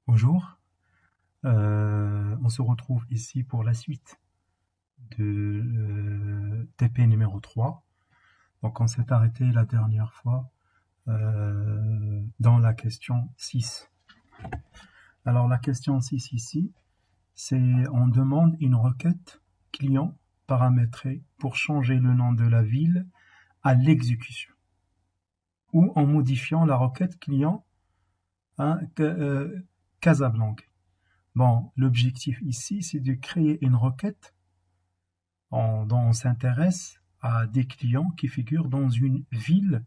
Bonjour, on se retrouve ici pour la suite de TP numéro 3. Donc on s'est arrêté la dernière fois dans la question 6. Alors la question 6 ici, c'est on demande une requête client paramétrée pour changer le nom de la ville à l'exécution ou en modifiant la requête client à Casablanca. Bon, l'objectif ici, c'est de créer une requête dont on s'intéresse à des clients qui figurent dans une ville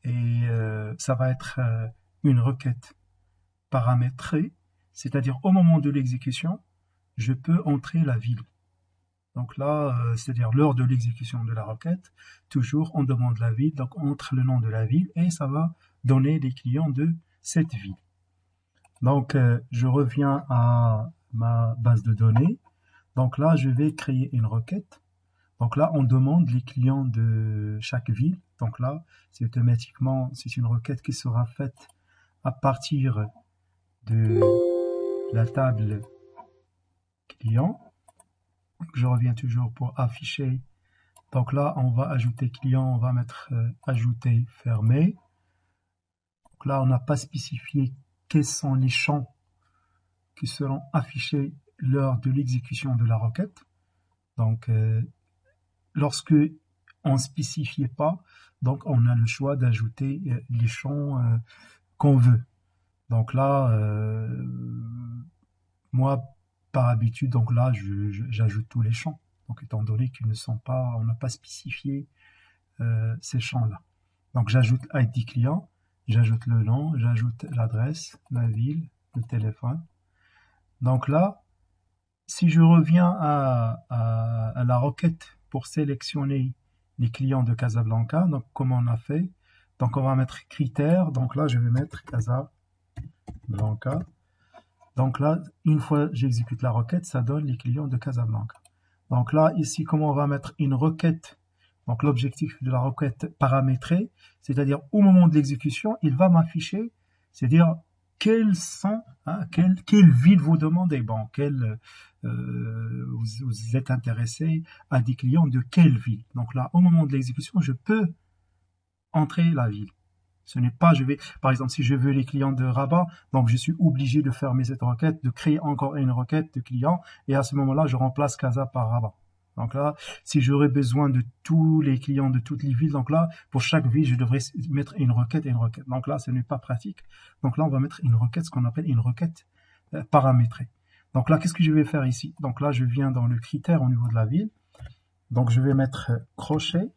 et ça va être une requête paramétrée, c'est-à-dire au moment de l'exécution, je peux entrer la ville. Donc là, c'est-à-dire lors de l'exécution de la requête, toujours on demande la ville, donc on entre le nom de la ville et ça va donner les clients de cette ville. Donc je reviens à ma base de données. Donc là, je vais créer une requête. Donc là, on demande les clients de chaque ville. Donc là, c'est automatiquement, c'est une requête qui sera faite à partir de la table client. Donc, je reviens toujours pour afficher. Donc là, on va ajouter client, on va mettre ajouter fermé. Donc là, on n'a pas spécifié quels sont les champs qui seront affichés lors de l'exécution de la requête. Donc, lorsque on ne spécifiait pas, donc on a le choix d'ajouter les champs qu'on veut. Donc là, moi, par habitude, donc là, j'ajoute tous les champs. Donc étant donné qu'ils ne sont pas, on n'a pas spécifié ces champs-là. Donc j'ajoute ID client, j'ajoute le nom, j'ajoute l'adresse, la ville, le téléphone. Donc là, si je reviens à la requête pour sélectionner les clients de Casablanca, donc comme on a fait, donc on va mettre critères, donc là je vais mettre Casablanca. Donc là, une fois j'exécute la requête, ça donne les clients de Casablanca. Donc là, ici, comment on va mettre une requête, donc l'objectif de la requête paramétrée, c'est-à-dire au moment de l'exécution, il va m'afficher, c'est-à-dire quelles sont, quelle ville vous demandez, bon, vous êtes intéressé à des clients de quelle ville. Donc là, au moment de l'exécution, je peux entrer la ville. Ce n'est pas, par exemple, si je veux les clients de Rabat, donc je suis obligé de fermer cette requête, de créer encore une requête de clients, et à ce moment-là, je remplace Casa par Rabat. Donc là, si j'aurais besoin de tous les clients de toutes les villes, donc là, pour chaque ville, je devrais mettre une requête et une requête. Donc là, ce n'est pas pratique. Donc là, on va mettre une requête, ce qu'on appelle une requête paramétrée. Donc là, qu'est-ce que je vais faire ici? Donc là, je viens dans le critère au niveau de la ville. Donc je vais mettre crochet.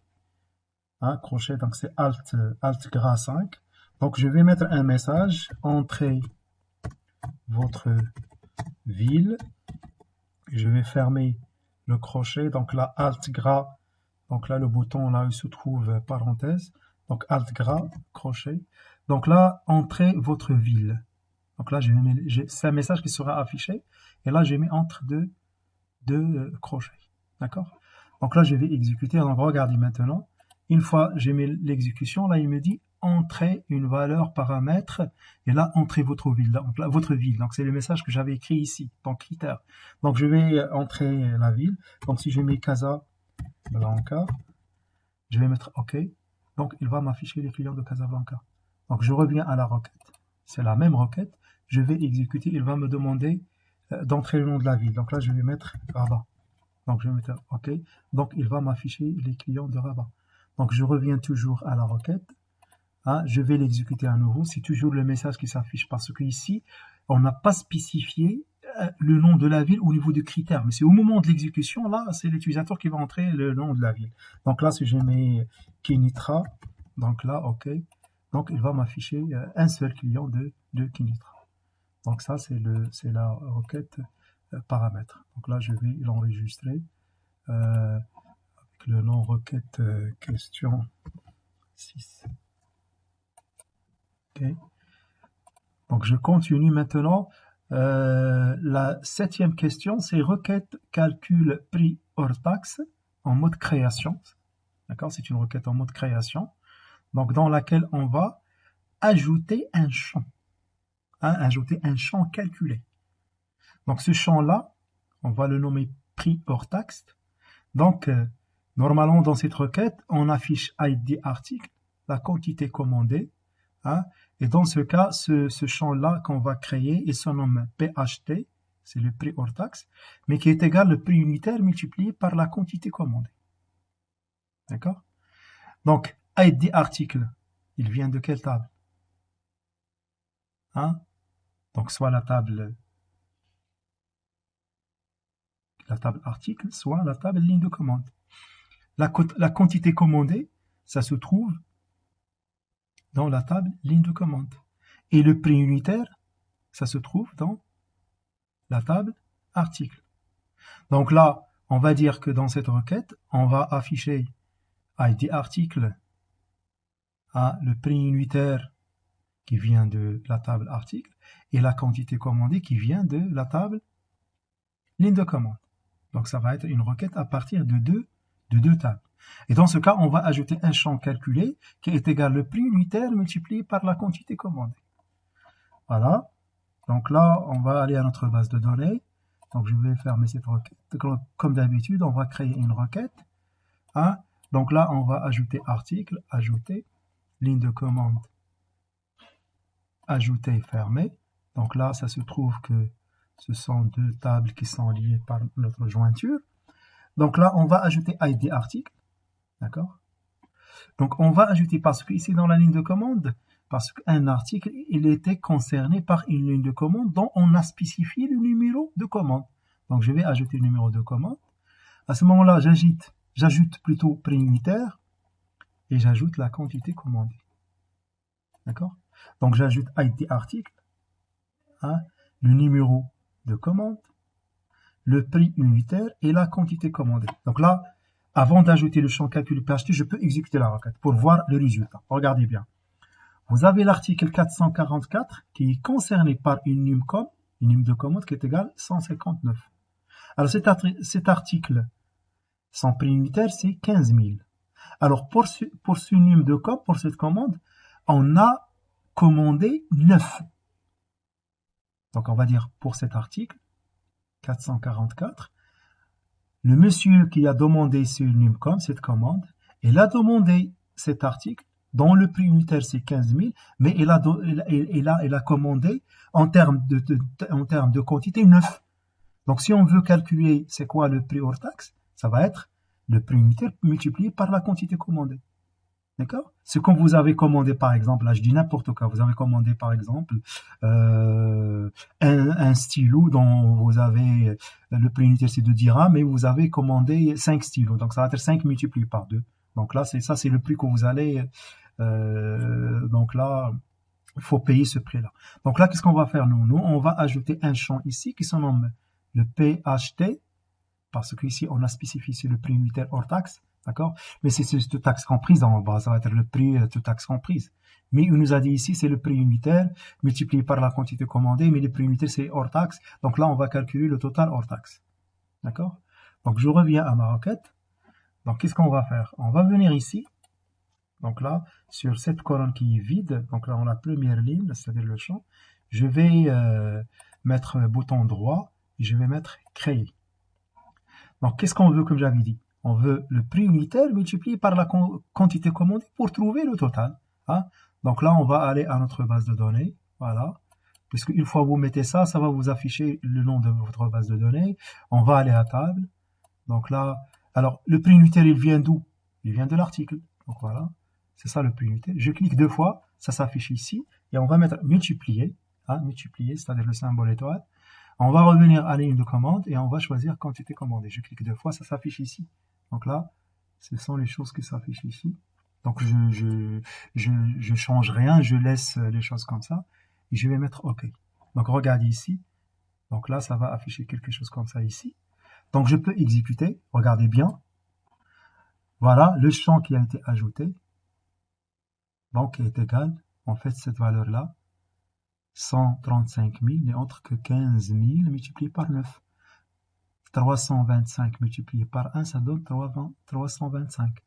Crochet, donc c'est Alt gras 5. Donc je vais mettre un message, entrez votre ville. Je vais fermer le crochet, donc là Alt gras, donc là le bouton là il se trouve parenthèse, donc Alt gras, crochet. Donc là, entrez votre ville. Donc là, c'est un message qui sera affiché, et là j'ai mis entre deux crochets. D'accord? Donc là, je vais exécuter. Donc regardez maintenant. Une fois j'ai mis l'exécution, là il me dit entrez une valeur paramètre et là entrez votre ville. Donc là, votre ville. Donc c'est le message que j'avais écrit ici, dans critères. Donc je vais entrer la ville. Donc si je mets Casablanca, je vais mettre OK. Donc il va m'afficher les clients de Casablanca. Donc je reviens à la requête. C'est la même requête. Je vais exécuter. Il va me demander d'entrer le nom de la ville. Donc là je vais mettre Rabat. Donc je vais mettre OK. Donc il va m'afficher les clients de Rabat. Donc je reviens toujours à la requête. Je vais l'exécuter à nouveau. C'est toujours le message qui s'affiche parce qu'ici, on n'a pas spécifié le nom de la ville au niveau du critère. Mais c'est au moment de l'exécution, là, c'est l'utilisateur qui va entrer le nom de la ville. Donc là, si je mets Kenitra, donc là, OK. Donc il va m'afficher un seul client de Kenitra. Donc ça, c'est la requête paramètre. Donc là, je vais l'enregistrer. Le nom requête question 6. Okay. Donc je continue maintenant. La 7e question, c'est requête calcul prix hors taxe en mode création. D'accord, c'est une requête en mode création. Donc dans laquelle on va ajouter un champ. ajouter un champ calculé. Donc ce champ-là, on va le nommer prix hors taxe. Donc, normalement, dans cette requête, on affiche ID article, la quantité commandée. Hein, et dans ce cas, ce champ-là qu'on va créer, il se nomme PHT, c'est le prix hors taxe, mais qui est égal au prix unitaire multiplié par la quantité commandée. D'accord? Donc, ID article, il vient de quelle table? Hein? Donc, soit la table article, soit la table ligne de commande. La quantité commandée, ça se trouve dans la table ligne de commande. Et le prix unitaire, ça se trouve dans la table article. Donc là, on va dire que dans cette requête, on va afficher ID article à le prix unitaire qui vient de la table article et la quantité commandée qui vient de la table ligne de commande. Donc ça va être une requête à partir de deux tables. Et dans ce cas, on va ajouter un champ calculé qui est égal au prix unitaire multiplié par la quantité commandée. Voilà. Donc là, on va aller à notre base de données. Donc je vais fermer cette requête. Comme d'habitude, on va créer une requête. Hein? Donc là, on va ajouter article, ajouter, ligne de commande, ajouter, fermer. Donc là, ça se trouve que ce sont deux tables qui sont liées par notre jointure. Donc là, on va ajouter ID article. D'accord? Donc on va ajouter, parce que ici dans la ligne de commande, parce qu'un article, il était concerné par une ligne de commande dont on a spécifié le numéro de commande. Donc je vais ajouter le numéro de commande. À ce moment-là, j'ajoute plutôt prix unitaire et j'ajoute la quantité commandée. D'accord? Donc j'ajoute ID article, hein, le numéro de commande, le prix unitaire et la quantité commandée. Donc là, avant d'ajouter le champ calcul PHT, je peux exécuter la requête pour voir le résultat. Regardez bien. Vous avez l'article 444 qui est concerné par une NUMCOM, une NUM de commande qui est égale 159. Alors cet article, son prix unitaire, c'est 15 000. Alors pour ce NUM de com, pour cette commande, on a commandé 9. Donc on va dire pour cet article 444, le monsieur qui a demandé ce NUMCOM, cette commande, il a demandé cet article dont le prix unitaire c'est 15 000, mais il a commandé en termes de quantité 9. Donc si on veut calculer c'est quoi le prix hors taxe, ça va être le prix unitaire multiplié par la quantité commandée. D'accord? Ce que vous avez commandé par exemple, là je dis n'importe quoi, vous avez commandé par exemple un stylo dont vous avez, le prix unitaire c'est 2 dirhams, mais vous avez commandé 5 stylos, donc ça va être 5 multiplié par 2. Donc là, c'est le prix que vous allez, donc là, il faut payer ce prix-là. Donc là, qu'est-ce qu'on va faire nous? Nous, on va ajouter un champ ici qui se nomme le PHT, parce qu'ici, on a spécifié le prix unitaire hors taxe, d'accord? Mais c'est toute taxe comprise en bas, ça va être le prix toute taxe comprise. Mais il nous a dit ici, c'est le prix unitaire multiplié par la quantité commandée, mais le prix unitaire, c'est hors taxe. Donc là, on va calculer le total hors taxe. D'accord? Donc je reviens à ma requête. Donc qu'est-ce qu'on va faire? On va venir ici. Donc là, sur cette colonne qui est vide, donc là, on a la première ligne, c'est-à-dire le champ, je vais mettre bouton droit et je vais mettre créer. Donc, qu'est-ce qu'on veut, comme j'avais dit? On veut le prix unitaire multiplié par la quantité commandée pour trouver le total. Hein? Donc là, on va aller à notre base de données. Voilà. Puisque une fois que vous mettez ça, ça va vous afficher le nom de votre base de données. On va aller à table. Donc là, alors, le prix unitaire, il vient d'où? Il vient de l'article. Donc voilà. C'est ça le prix unitaire. Je clique 2 fois, ça s'affiche ici. Et on va mettre multiplier. Hein, multiplier, c'est-à-dire le symbole étoile. On va revenir à la ligne de commande et on va choisir quantité commandée. Je clique 2 fois, ça s'affiche ici. Donc là, ce sont les choses qui s'affichent ici. Donc je change rien, je laisse les choses comme ça. Et je vais mettre OK. Donc regardez ici. Donc là, ça va afficher quelque chose comme ça ici. Donc je peux exécuter. Regardez bien. Voilà le champ qui a été ajouté. Donc qui est égal, en fait, cette valeur-là. 135 000 n'est autre que 15 000 multiplié par 9. 325 multiplié par 1, ça donne 325.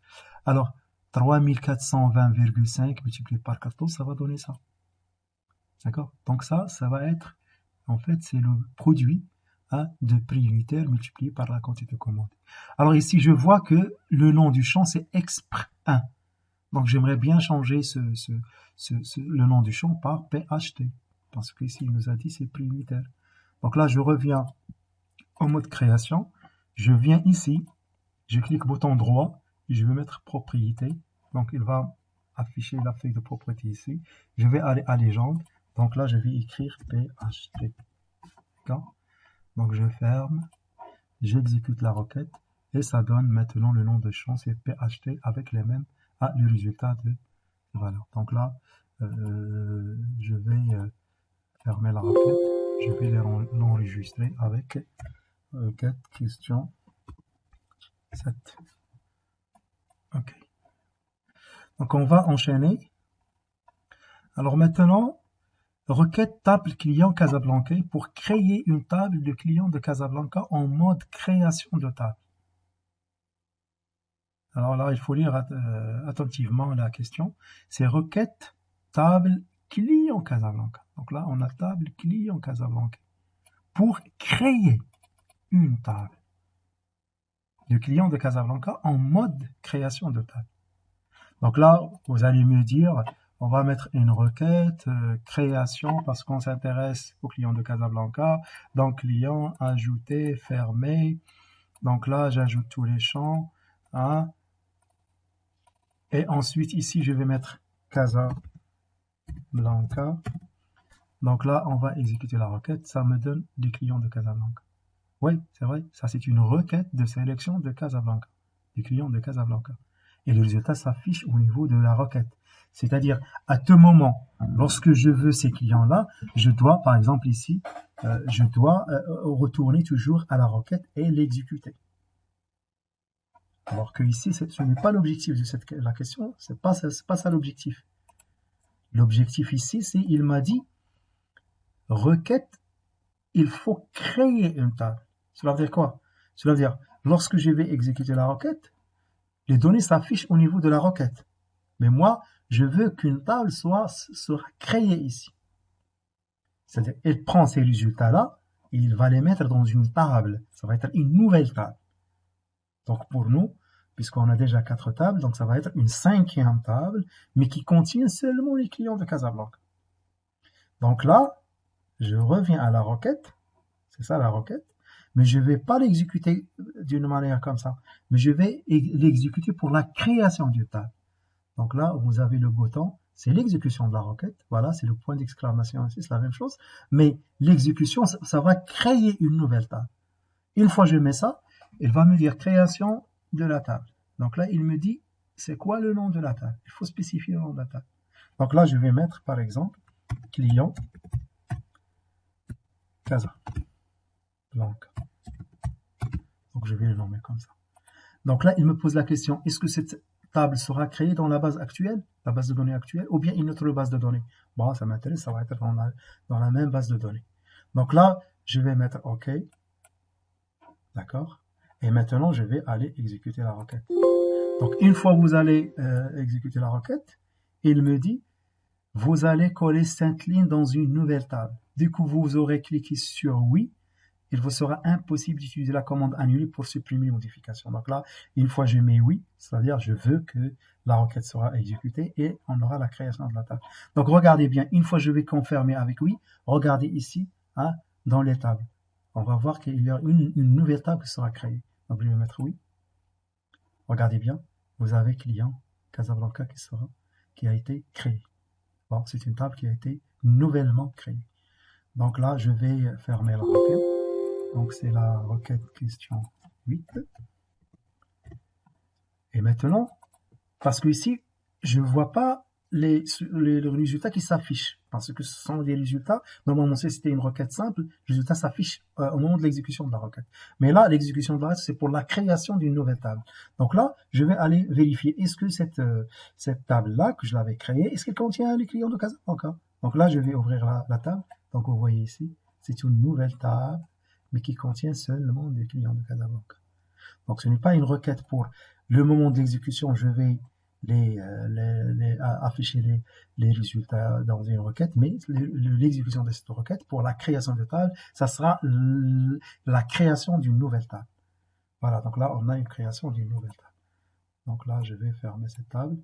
Alors, 3420,5 multiplié par 14, ça va donner ça. D'accord? Donc ça va être, en fait, c'est le produit de prix unitaire multiplié par la quantité commandée. Alors ici, je vois que le nom du champ, c'est exp1. Donc j'aimerais bien changer le nom du champ par PHT. Parce qu'ici, il nous a dit c'est prix unitaire. Donc là, je reviens en mode création. Je viens ici, je clique bouton droit, et je vais mettre propriété. Donc il va afficher la feuille de propriété ici. Je vais aller à légende. Donc là, je vais écrire PHT. D'accord? Donc je ferme, j'exécute la requête et ça donne maintenant le nom de champ, c'est PHT avec les mêmes, le résultat de valeur. Donc là, je vais fermer la requête, je vais l'enregistrer avec requête question 7. OK. Donc on va enchaîner. Alors maintenant, requête table client Casablanca pour créer une table de client de Casablanca en mode création de table. Alors là, il faut lire attentivement la question. C'est requête table client Casablanca. Donc là, on a table client Casablanca pour créer une table de client de Casablanca en mode création de table. Donc là, vous allez me dire, on va mettre une requête création parce qu'on s'intéresse au client de Casablanca. Donc client, ajouter, fermer. Donc là, j'ajoute tous les champs. Hein. Et ensuite, ici, je vais mettre Casablanca. Donc là, on va exécuter la requête. Ça me donne des clients de Casablanca. Oui, c'est vrai. Ça, c'est une requête de sélection de Casablanca. Des clients de Casablanca. Et le résultat s'affiche au niveau de la requête. C'est-à-dire, à tout moment, lorsque je veux ces clients-là, je dois, par exemple ici, je dois retourner toujours à la requête et l'exécuter. Alors que ici, ce n'est pas l'objectif de la question, c'est pas ça l'objectif. L'objectif ici, c'est, il m'a dit, requête, il faut créer une table. Cela veut dire quoi? Cela veut dire, lorsque je vais exécuter la requête, les données s'affichent au niveau de la requête. Mais moi, je veux qu'une table sera créée ici. C'est-à-dire, il prend ces résultats-là et il va les mettre dans une table. Ça va être une nouvelle table. Donc pour nous, puisqu'on a déjà 4 tables, donc ça va être une 5e table, mais qui contient seulement les clients de Casablanca. Donc là, je reviens à la requête, c'est ça la requête, mais je ne vais pas l'exécuter d'une manière comme ça, mais je vais l'exécuter pour la création d'une table. Donc là, vous avez le bouton, c'est l'exécution de la requête, voilà, c'est le point d'exclamation ici, c'est la même chose, mais l'exécution, ça va créer une nouvelle table. Une fois que je mets ça, il va me dire création de la table. Donc là, il me dit, c'est quoi le nom de la table? Il faut spécifier le nom de la table. Donc là, je vais mettre, par exemple, client Casablanca. Donc je vais le nommer comme ça. Donc là, il me pose la question, est-ce que cette table sera créée dans la base actuelle, la base de données actuelle, ou bien une autre base de données? Bon, ça m'intéresse, ça va être dans la même base de données. Donc là, je vais mettre OK. D'accord? Et maintenant, je vais aller exécuter la requête. Donc, une fois que vous allez exécuter la requête, il me dit, vous allez coller cette ligne dans une nouvelle table. Du coup, vous aurez cliqué sur oui. Il vous sera impossible d'utiliser la commande annuler pour supprimer les modifications. Donc là, une fois que je mets oui, c'est-à-dire je veux que la requête sera exécutée et on aura la création de la table. Donc, regardez bien, une fois que je vais confirmer avec oui, regardez ici, hein, dans les tables. On va voir qu'il y a une nouvelle table qui sera créée. Donc, je vais mettre oui. Regardez bien, vous avez client Casablanca qui a été créé. Bon, c'est une table qui a été nouvellement créée. Donc là, je vais fermer la requête. Donc, c'est la requête question 8. Et maintenant, parce que ici, je ne vois pas les résultats qui s'affichent. Parce que ce sont des résultats. Normalement, si c'était une requête simple, le résultat s'affiche au moment de l'exécution de la requête. Mais là, l'exécution de la requête, c'est pour la création d'une nouvelle table. Donc là, je vais aller vérifier, est-ce que cette table-là, que je l'avais créée, est-ce qu'elle contient les clients de Casablanca? Donc là, je vais ouvrir la table. Donc, vous voyez ici, c'est une nouvelle table, mais qui contient seulement des clients de Casablanca. Donc, ce n'est pas une requête pour le moment d'exécution, je vais afficher les résultats dans une requête, mais l'exécution de cette requête pour la création de table, ça sera la création d'une nouvelle table. Voilà, donc là, on a une création d'une nouvelle table. Donc là, je vais fermer cette table